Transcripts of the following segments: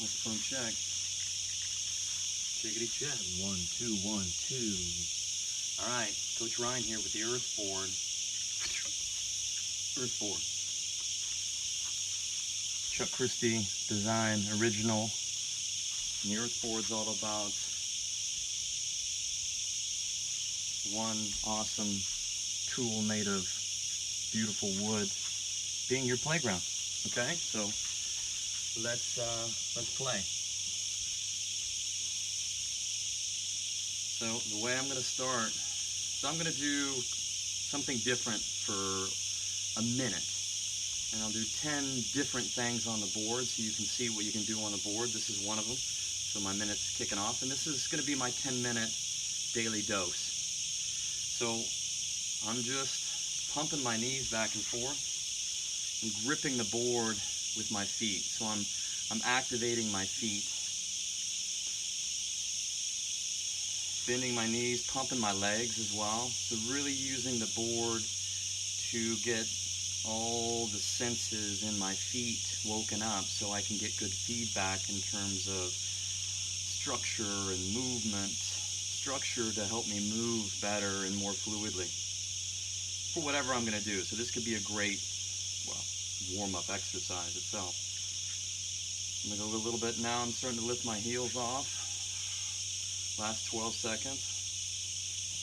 Microphone check. Jiggity check. 1, 2, 1, 2. Alright, Coach Ryan here with the earth board. Earth board. Chuck Christie design, original. And the earth board's all about one awesome tool made of beautiful wood being your playground. Okay, so let's play. So the way I'm going to start, so I'm going to do something different for a minute, and I'll do 10 different things on the board so you can see what you can do on the board. This is one of them. So my minute's kicking off, and this is going to be my 10-minute daily dose. So I'm just pumping my knees back and forth and gripping the board with my feet. So I'm activating my feet, bending my knees, pumping my legs as well. So really using the board to get all the senses in my feet woken up so I can get good feedback in terms of structure and movement. Structure to help me move better and more fluidly for whatever I'm going to do. So this could be a great, well, warm-up exercise itself. I'm going to go a little bit now. I'm starting to lift my heels off. Last 12 seconds.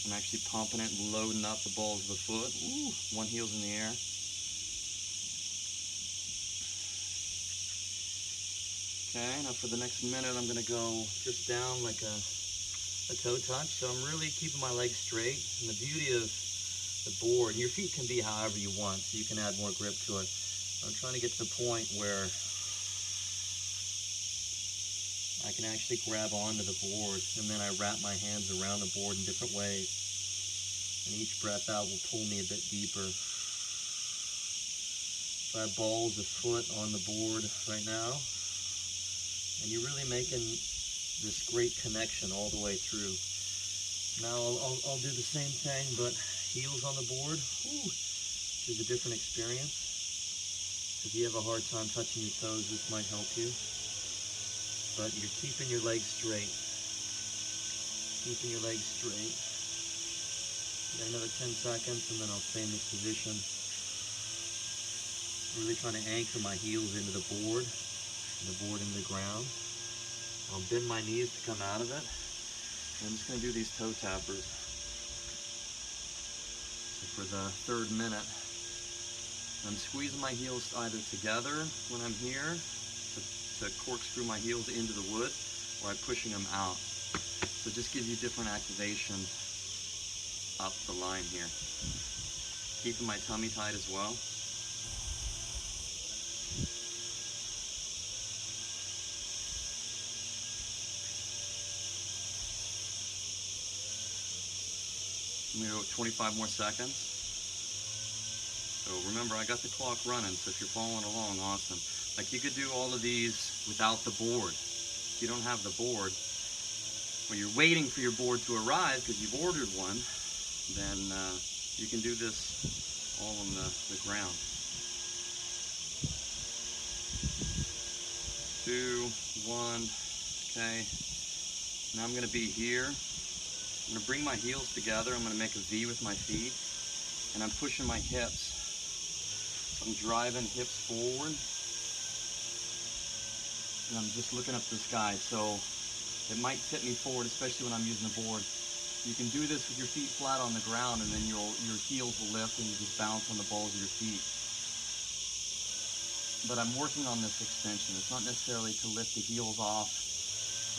I'm actually pumping it and loading up the balls of the foot. Ooh, one heel's in the air. Okay, now for the next minute I'm going to go just down like a toe touch. So I'm really keeping my legs straight. And the beauty of the board, and your feet can be however you want, so you can add more grip to it. I'm trying to get to the point where I can actually grab onto the board, and then I wrap my hands around the board in different ways. And each breath out will pull me a bit deeper. So I have balls of foot on the board right now. And you're really making this great connection all the way through. Now I'll do the same thing, but heels on the board, which is a different experience. If you have a hard time touching your toes, this might help you. But you're keeping your legs straight. Keeping your legs straight. Got another 10 seconds, and then I'll stay in this position. Really trying to anchor my heels into the board, and the board into the ground. I'll bend my knees to come out of it. And I'm just going to do these toe tappers. So for the third minute, I'm squeezing my heels either together when I'm here to corkscrew my heels into the wood, or I'm pushing them out. So it just gives you different activation up the line here. Keeping my tummy tight as well. I'm going to go 25 more seconds. So remember, I got the clock running, so if you're following along, awesome. Like, you could do all of these without the board. If you don't have the board, or you're waiting for your board to arrive because you've ordered one, then you can do this all on the ground. 2, 1, okay. Now I'm going to be here. I'm going to bring my heels together. I'm going to make a V with my feet, and I'm pushing my hips. So I'm driving hips forward, and I'm just looking up to the sky. So it might tip me forward, especially when I'm using the board. You can do this with your feet flat on the ground, and then your heels will lift, and you just bounce on the balls of your feet. But I'm working on this extension. It's not necessarily to lift the heels off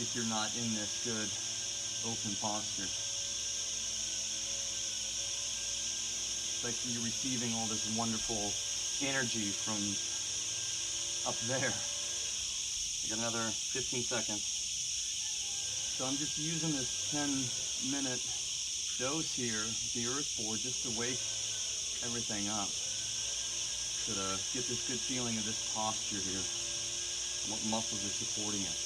if you're not in this good open posture. It's like you're receiving all this wonderful energy from up there. I got another 15 seconds. So I'm just using this 10-minute dose here, the earth board, just to wake everything up. So to get this good feeling of this posture here, and what muscles are supporting it.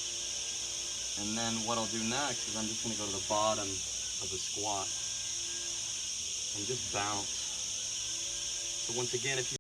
And then what I'll do next is I'm just going to go to the bottom of the squat and just bounce. So once again, if you